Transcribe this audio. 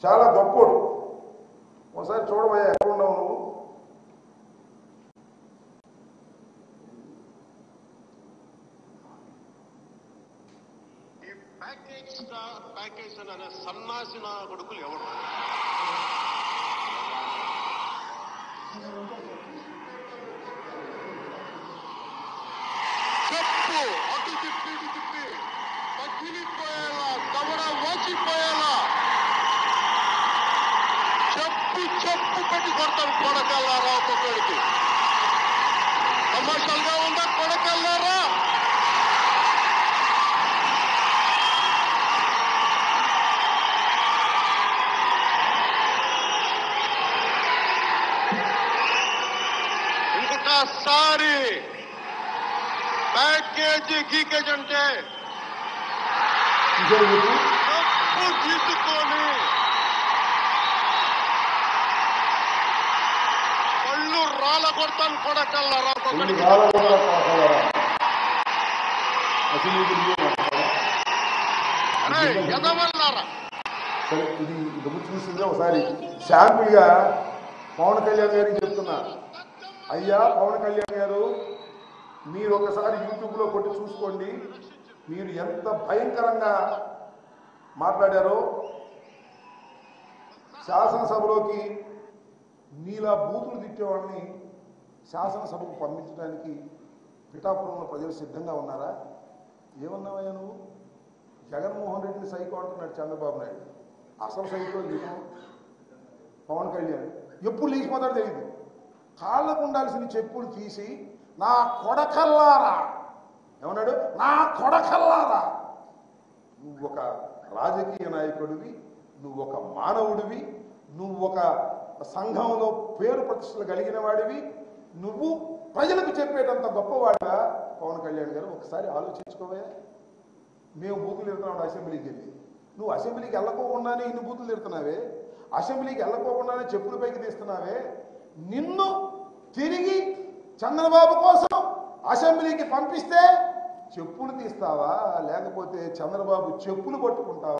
చాలా గొప్పోడు. ఒకసారి చూడబోయా ఎక్కడ ఉన్నావు నువ్వు. ఈ ప్యాకేజ్ అనే సన్నాసిన కొడుకులు ఎవరు? చెప్పు అటు తిప్పి ఇటు తిప్పి పగిలిపోయేలా దవడ వాచిపోయేలా చెప్పు పెట్టి కొడతాను కొడకల్లారా. ఒక్కొక్కడికి కమర్షియల్గా ఉందా కొడకల్లారా? ఇంకొకసారి ప్యాకేజీ గీకేజ్ అంటే డబ్బు తీసుకొని కళ్ళు రాళ్ళ కొడతాను కొడకల్లారా. ఎదవల్లారా. సరే, ఇది చూసిందే ఒకసారి శాంపుల్గా పవన్ కళ్యాణ్ గారికి చెప్తున్నా. అయ్యా పవన్ కళ్యాణ్ గారు, మీరు ఒకసారి యూట్యూబ్లో కొట్టి చూసుకోండి. మీరు ఎంత భయంకరంగా మాట్లాడారో. శాసనసభలోకి మీలా బూతులు తిట్టేవాడిని శాసనసభకు పంపించడానికి పిఠాపురంలో ప్రజలు సిద్ధంగా ఉన్నారా? ఏమన్నావయ్యా నువ్వు? జగన్మోహన్ రెడ్డిని సైకో అంటున్నాడు చంద్రబాబు నాయుడు. అసలు సైకో నీకు పవన్ కళ్యాణ్. ఎప్పుడు లేచిపోతాడో తెలియదు. కాళ్ళకు ఉండాల్సిన చెప్పులు తీసి నా కొడకల్లారా ఏమన్నాడు? నా కొడకల్లారా. నువ్వు ఒక రాజకీయ నాయకుడివి, నువ్వు ఒక మానవుడివి, నువ్వు ఒక సంఘంలో పేరు ప్రతిష్టలు కలిగిన వాడివి, నువ్వు ప్రజలకు చెప్పేటంత గొప్పవాడిగా పవన్ కళ్యాణ్ గారు. ఒకసారి ఆలోచించుకోవే. మేము బూతులు తిడుతున్నాడు అసెంబ్లీకి వెళ్ళి. నువ్వు అసెంబ్లీకి వెళ్ళకోకుండానే ఇన్ని బూతులు తిడుతున్నావే, అసెంబ్లీకి వెళ్ళకోకుండానే చెప్పుల పైకి తీస్తున్నావే. నిన్ను తిరిగి చంద్రబాబు కోసం అసెంబ్లీకి పంపిస్తే చెప్పులు తీస్తావా, లేకపోతే చంద్రబాబు చెప్పులు పట్టుకుంటావా?